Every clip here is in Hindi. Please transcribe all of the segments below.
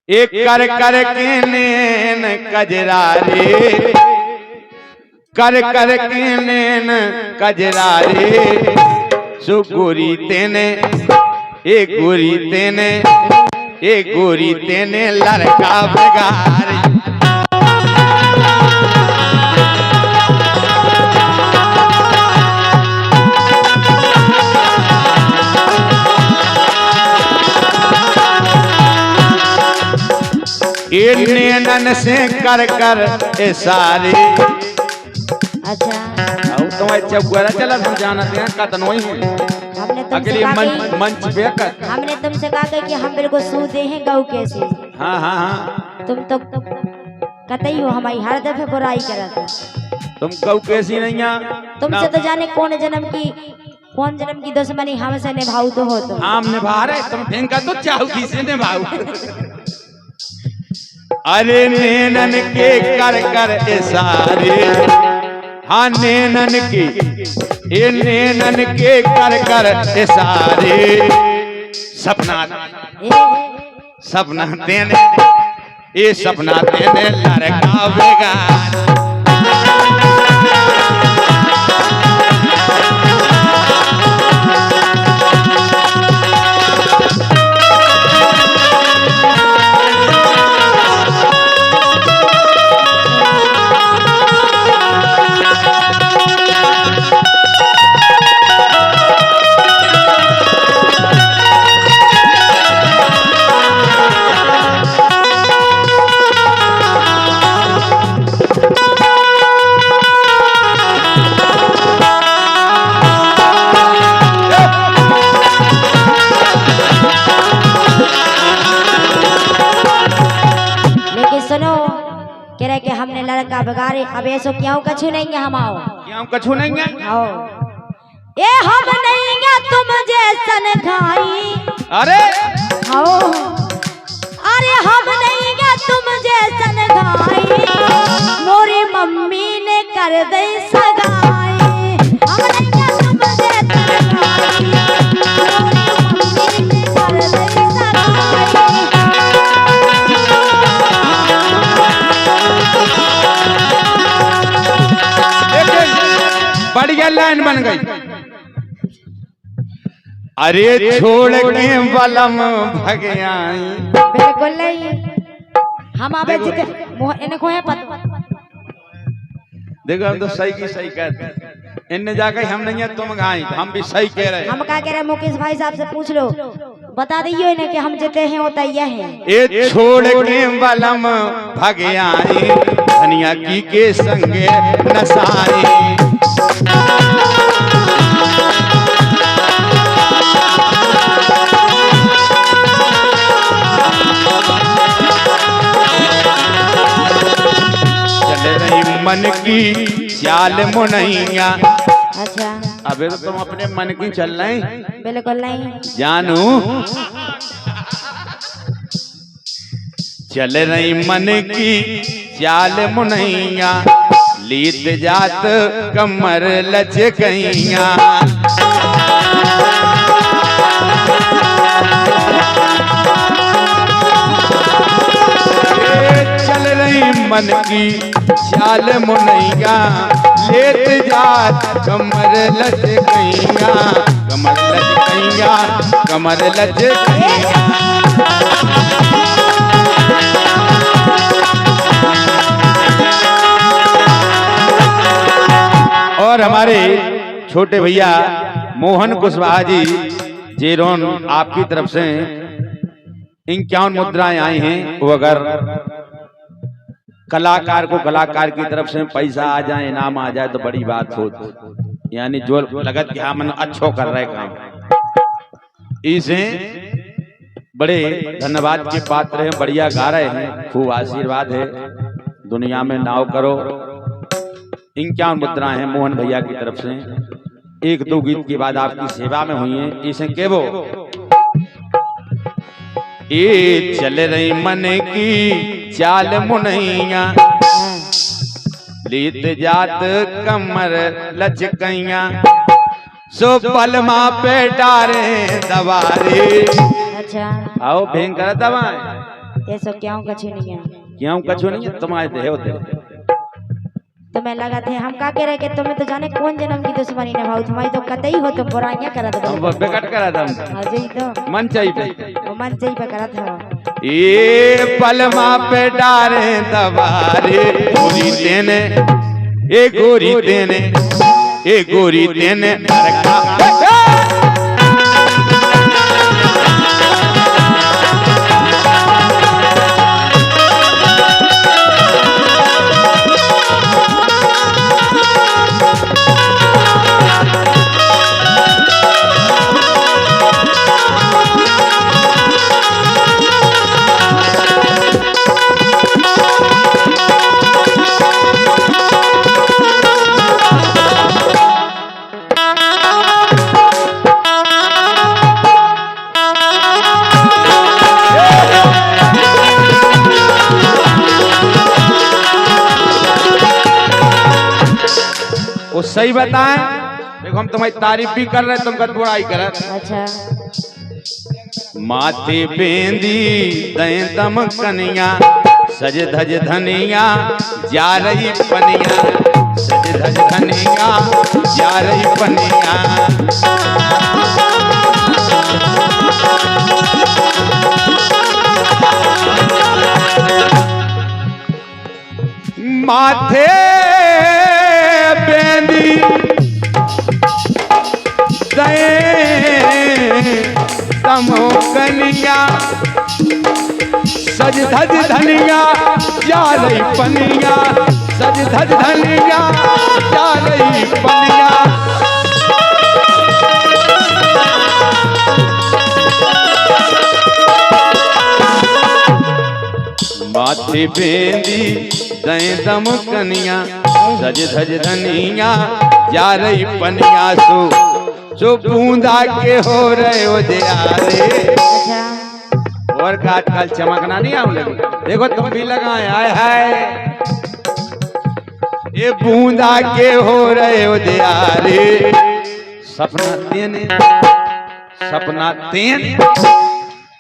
एक कर कर के नैन कजरारे, कर कर के नैन कजरारे, सो गोरी तेने ए गोरी तेने ए गोरी तेने लड़का बगारे। नैनन से कर कर इशारे। अच्छा तो अच्छा गुरा चला समझाना ते का तनोई है हमने अगली मंच पे कर हमने तुमसे कहा कि हम बिल्कुल सूदे हैं गौ कैसे। हाँ हाँ हाँ तुम तो कतई हो हमारी हर दफे बुराई करत। तुम गौ कैसी नहीं है तुमसे तो जाने कौन जन्म की दुश्मनी हमसे निभाऊ तो हो तुम। हम निभा रहे तुम फेंका तो चाहू किसे निभाऊ। अरे नैनन के कर कर इशारे, हाँ नैनन के ए नैनन के कर कर इशारे, सपना सपना देने ए सपना देने लड़का बेगार। कि हमने लड़का बगारे अब ऐसो क्यों कछु नहीं है हम आओ क्यों कछु नहीं है आओ ए हम नहीं है तुम जैसन खाई। अरे आओ अरे हम नहीं है तुम जैसन खाई मोरी मम्मी ने कर दे सगाई। हम नहीं है तुम जैसन खाई मोरी मम्मी ने कर दे सगाई। बढ़िया लाइन बन गई। अरे छोड़ के बलम भग आई। बिल्कुल नहीं हम आवे जीते इन्हें को है पता। देखो हम तो सही की सही कहते हैं इन्हें जाकर हम नहीं है तुम गाई हम भी सही कह रहे हैं। हम क्या कह रहे हैं मुकेश भाई साहब से पूछ लो बता दियो इन्हें कि हम जीते हैं होता यह है। ए छोड़ के बलम भग आई धनिया की के संगे नसाई। चल रही मन की चाल मुनैया। अच्छा अबे तो तुम अपने मन की चल रही बिल्कुल नहीं जानू। चल रही मन की चाल मुनैया लीत जात कमर लचकैया। चल रही मन की चाल मुनैया लेत जात कमर लचकैया कमर लचकैया कमर लचकैया। और हमारे छोटे भैया मोहन कुशवाहा जी जेरोन आपकी तरफ से 51 मुद्राएं आई हैं। वो अगर कलाकार को कलाकार की तरफ से पैसा आ जाए इनाम आ जाए तो बड़ी बात हो यानी जो लगत कि हाँ मन अच्छो कर रहे काम इसे बड़े धन्यवाद के पात्र हैं। बढ़िया गा रहे हैं खूब आशीर्वाद है दुनिया में नाव करो। 51 मुद्राएं हैं मोहन भैया की तरफ से। एक दो गीत के बाद आपकी सेवा में हुई है। इसे केवो ए चल रही मन की चाल मुनैया लीत जात कमर लचकैया सो पलमा पे डारे दवारे। अच्छा आओ भयंकर दवाएं ये सब क्यों कछु नहीं है। क्यों कछु नहीं है, तुम आए थे होते तो मैं लगा थे हम का कह रहे कि तुम्हें तो जाने कौन जन्म की दुश्मनी निभाऊ, तुम्हारी तो कतई हो, तुम बुराइयां करा दो। हम बेकट करा था अजय तो मन चाहिए वो मन से ही पे करा था। ये पलमा पे डारे दबारे गोरी देने ए गोरी देने ए गोरी देने वो सही बताएं। देखो हम तुम्हारी तारीफ भी कर रहे हैं, तुम बुराई कर रहे हैं। अच्छा माथे बेंदी दय दम कनिया सज धज धनिया जा रही पनिया सज धज धनिया जा रही पनिया माथे बेंदी तमो कनिया सज धज धनिया जा रही पनिया सज धज धनिया जा रही पनिया माथे बेंदी दय दम कनिया सज धज धनिया जा रही पनिया सो बूंदा के हो रहे हो जयारे। और का आजकल चमकना नहीं आम लगी, देखो तुम भी लगाए आए हाय ये बूंदा के हो रहे हो जयारे। सपना तेने सपना तेन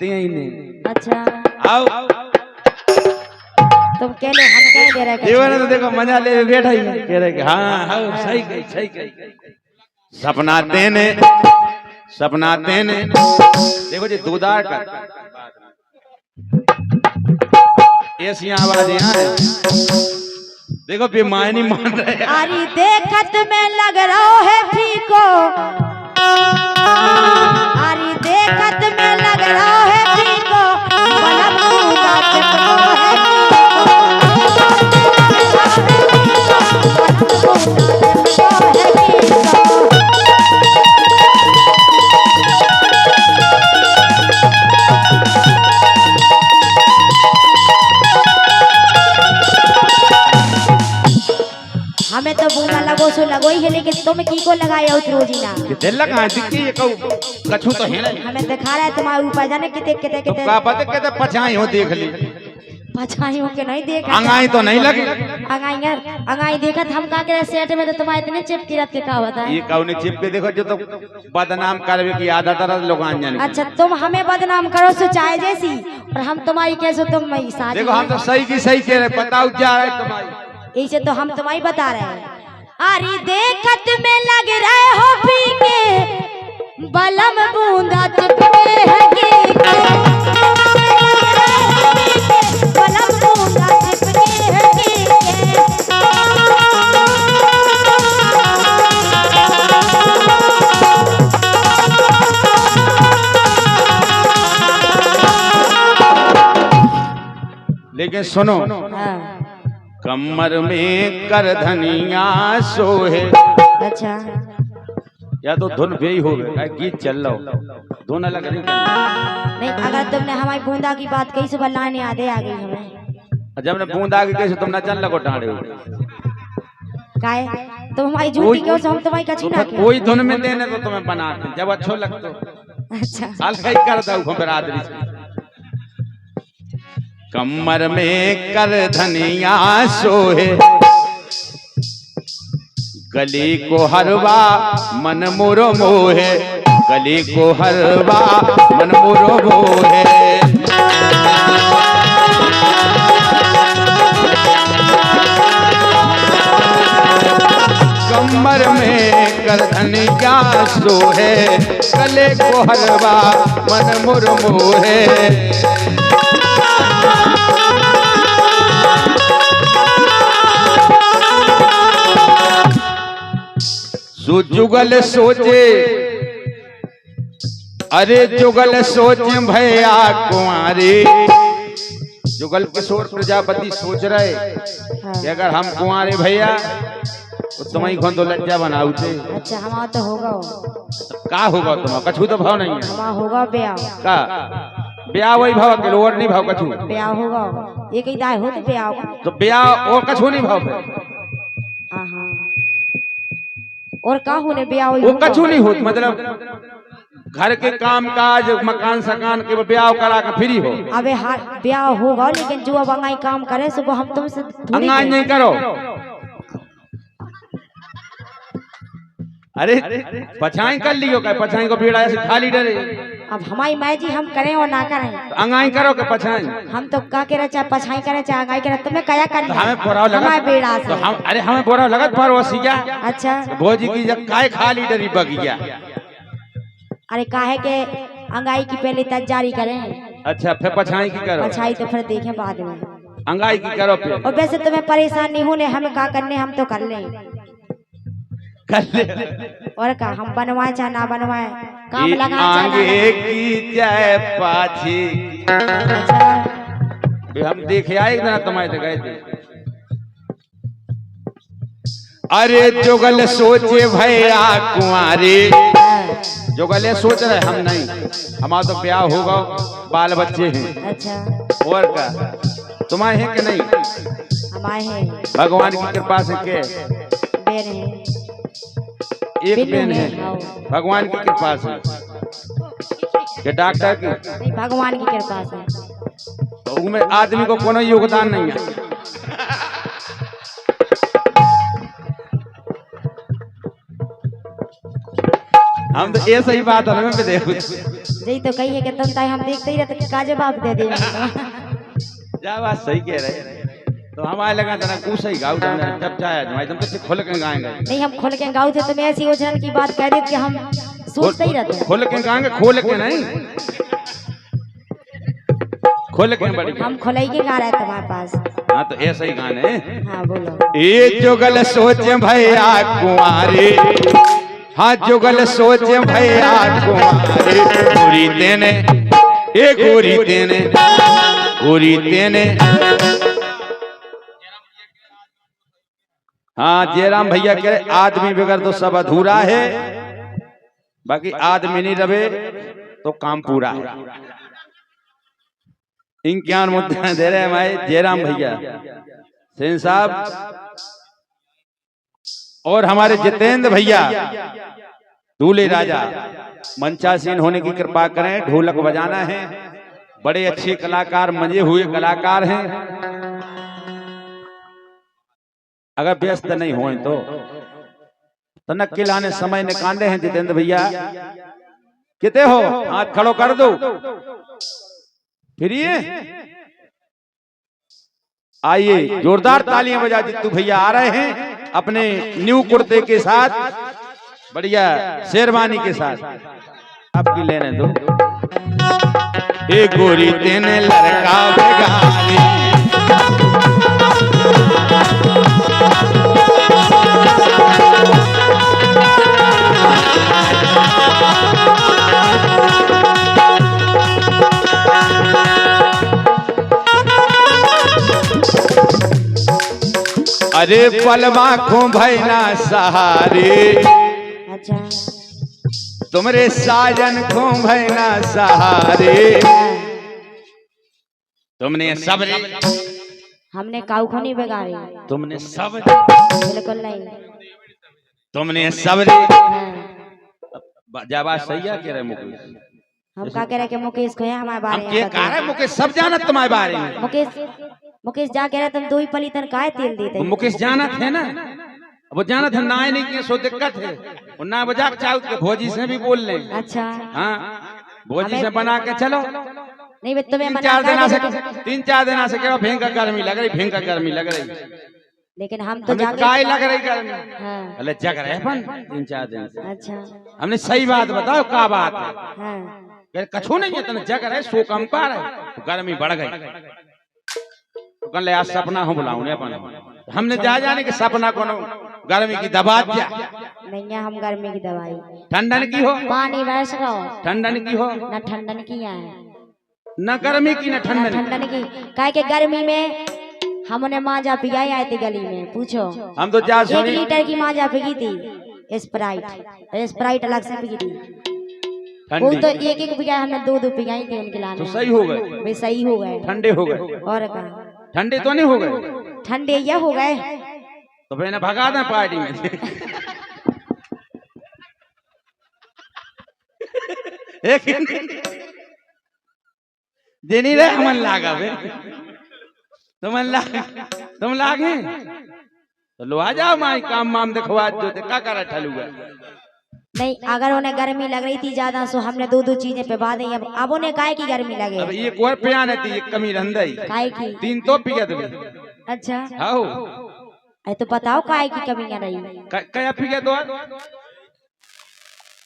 तेने। अच्छा आओ तुम कह लो हम कह दे रहे हैं। जीवन तो देखो मजा ले बैठा ही कह रहे कि हाँ हाँ सही कही सही कही। सपना तेने देखो जी दूधार का ऐसी आवाज यहाँ है, देखो बेमानी नहीं मान रहे। अरे देखत में लग रहा है फीको, अरे देखत में लग रहा है फीको, बलम दूधा चिपको है हमें तो बूंदा लगो सो लगो ही है, लेकिन तुम की को लगाया उस रोजीना कितने लगा दिक्की ये कछु तो है नहीं। हमें दिखा रहा है तुम्हारे ऊपर जाने कितने कितने कितने का पता कहते पछाई हो देख ली पछाई हो के नहीं देखा अंगाई तो नहीं लगी अंगाई देखा हम का के सेट में तो तुम्हारे इतने चिपकी रख के का बता ये कौन चिप के देखो जो तो बदनाम करवे की आदत है लोग जाने। अच्छा तुम हमें बदनाम करो सो चाहे जैसी और हम तुम्हारी कैसे तुम साथ देखो हम तो सही की सही कह रहे, बताओ क्या है तुम्हारी, इसे तो हम तुम्हारी बता रहे हैं। अरे देखत में लग रहे हो फीके बलम बूंदा चिपके है के बलम बूंदा चिपके है के। लेकिन सुनो हाँ। कमर में कर धनिया सोहे। अच्छा या तो धुन भी हो गया गीत चल रहा धुन अलग नहीं, अगर तुमने हमारी बूंदा की बात कही सुबह लाने आधे आ गई हमें। जब ने बूंदा की कैसे तुम नचन लगो टाड़े हो काहे तुम हमारी झूठी क्यों हम तुम्हारी कछी ना कोई धुन में देने तो तुम्हें बनाते जब अच्छो लगतो। अच्छा हल्का कर दो बरादरी से। कमर में कर धनिया सोहे गली को हरवा मन मोरो मोहे गली को हरवा मन मोरो मोहे। गर्दन क्या सोहे, गले को हलवा मन मुरमोहे। जुगल सोचे, अरे जुगल सोचे भैया कुंवारे। जुगल किशोर प्रजापति सोच रहे कि अगर हम कुंवारे भैया तो तुम्हें कौन तो लज्जा बनाऊ थे। अच्छा हमारा तो होगा का होगा तुम्हारा कछु तो भाव नहीं है। हमारा होगा ब्याह का ब्याह वही भाव के लोअर नहीं भाव कछु ब्याह होगा ये कहीं दाए हो तो ब्याह होगा तो ब्याह और कछु नहीं भाव पे हाँ और का होने ब्याह वो कछु नहीं होत मतलब घर के काम काज मकान सकान के ब्याह करा के फ्री हो। अबे हाँ ब्याह होगा लेकिन जो अब अंगाई काम करे सुबह हम तुमसे अंगाई नहीं करो। अरे पछाई कर लियो क्या पछाई को भीड़ ऐसे खाली डरे। अब हमारी माई जी हम करें और ना करें तो अंगाई करो के पछाई हम तो का कह रहे चाहे पछाई करें चाहे अंगाई करें तुम्हें क्या करना हमें बोराव लगा हमारे बेड़ा से तो हम अरे हमें बोराव लगत पर वसिया। अच्छा भोजी की जब काय खाली डरी बगिया। अरे काहे के अंगाई की पहले तैयारी करें। अच्छा फिर पछाई की करो पछाई तो फिर देखें बाद में अंगाई की करो फिर। और वैसे तुम्हें परेशान नहीं होने हमें क्या करने हम तो कर लें और का हम बनवाए चाहे ना बनवाए काम लगा आगे की चाहे पाछी। अच्छा हम देखे आए ना तुम्हारे गए थे। अरे जुगल सोचे भैया कुंवारे जुगल सोच रहे हम नहीं हमारा तो ब्याह होगा बाल बच्चे हैं। अच्छा और का तुम्हारे हैं कि नहीं हमारे हैं भगवान की कृपा से के बेन है एक बेन है भगवान की कृपा से के डॉक्टर की नहीं भगवान की कृपा से तो उसमें आदमी को कोनो योगदान नहीं है। हम तो ये सही बात है हमें देखो यही तो कही है कि तुम ताई हम देखते ही रहते कि का जवाब दे दे क्या बात सही कह रहे तो हमारे लगा था कुछ ही गाँव जब चाहे तुम्हारे तुम तो खोल के गाएंगे नहीं हम खोल के गाँव थे तुम्हें ऐसी योजना की बात कह देते कि हम सोचते ही रहते खोल के गाएंगे खोल के नहीं खोल के बड़ी हम खोलाई के गा रहे हैं तुम्हारे पास। हाँ तो ऐसा ही गाने हाँ बोलो ये जुगल सोचे भैया कुंवारे। हाँ जुगल सोचे भैया कुंवारे गोरी तेने ए गोरी तेने गोरी तेने। हाँ जयराम भैया कह रहे आदमी बगैर तो सब अधूरा है बाकी आदमी नहीं रहे तो काम पूरा है। इनक्यान मुद्दा दे रहे हैं हमारे जयराम भैया सेन साहब और हमारे जितेंद्र भैया दूल्हे राजा मंचासीन होने की कृपा करें। ढोलक बजाना है बड़े अच्छे कलाकार मजे हुए कलाकार हैं। अगर व्यस्त नहीं हो तो नक्की लाने समय निकाले हैं जितेंद्र भैया कितने हो हाथ खड़ो कर दो फिर ये आइए जोरदार तालियां बजा जित्तू भैया आ रहे हैं अपने न्यू कुर्ते के साथ बढ़िया शेरवानी के साथ। आपकी लेने दो एक गोरी तेने लड़का बेगारी। अरे पलवा खो भैना सहारे। अच्छा तुमरे साजन खो भैना सहारे। तुमने सब हमने काऊ को नहीं बिगाड़ी तुमने सब बिल्कुल नहीं तुमने सब जाबा सही है कह रहे मुकेश। हम क्या कह रहे कि मुकेश को है हमारे बारे हम के कह रहे मुकेश सब जानत तुम्हारे बारे में। मुकेश जा कह रहे तुम दो ही पली तन काहे तेल देते मुकेश जानत है ना वो जानत है ना नहीं कि सो दिक्कत है और ना बजाक चाहो के भोजी से भी बोल ले। अच्छा हाँ भोजी से बना के चलो नहीं बे तुम्हें 3-4 दिन से क्या भेंग का गर्मी लग रही भेंग का गर्मी लग रही लेकिन हम तो हमें जाके काय लग रही गर्मी हाँ अरे जग रहे अपन 3-4 दिन से अच्छा हमने सही बात बताओ क्या बात है हाँ यार कछु नहीं है तने जग रहे सो कम पा रहे तो गर्मी बढ़ गई तो कल आज सपना हम बुलाऊं ने अपन हमने जा जाने कि सपना को गर्मी की दबा दिया नहीं है हम गर्मी की दवाई ठंडन की हो पानी वैस रहो ठंडन की हो न ठंडन की है न गर्मी की न ठंडन की। ठंडन की काहे के गर्मी में हमने माजा पिगाई आए थे गली में पूछो हम तो जा 1 सुनी लीटर की माजा पिगी थी स्प्राइट अलग से पिगी थी वो ठंडी तो एक पिगाई हमने 2 पिगाई थी उनके लाने तो सही हो गए वे सही हो गए ठंडे हो गए और का ठंडे तो नहीं हो गए ठंडे या हो गए तो मैंने भगा दें पार्टी में से एक देनी रे हमन लागा बे तुम लागे तो लो आ जाओ माई काम माम दिखवा दो ते का करा ठलूगा नहीं अगर उन्हें गर्मी लग रही थी ज्यादा सो हमने 2 चीजें पे बात अब उन्हें काहे की गर्मी लगे अब एक और पियाने थी एक कमी रंदई काहे की 3 तो पिया दे अच्छा आओ अरे तो बताओ काहे की कमी आ रही क्या पिया दो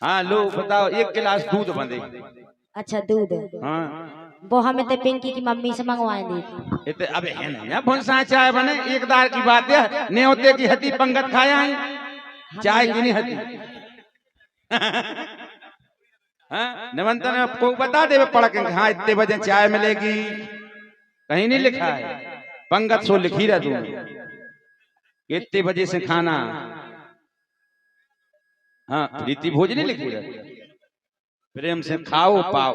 हाँ लो बताओ 1 गिलास दूध बंदे अच्छा दूध हाँ वो हमें तो पिंकी की मम्मी से मंगवाए दी थी इतने अब है नहीं भुनसा चाय बने एक दार की बात है न्योते की हती पंगत खाया है चाय की नहीं हती हाँ निमंत्रण आपको बता दे पढ़ के हाँ इतने बजे चाय मिलेगी कहीं नहीं लिखा है पंगत सो लिखी रह तू इतने बजे से खाना हाँ रीति भोज नहीं लिखी रह प्रेम से खाओ पाओ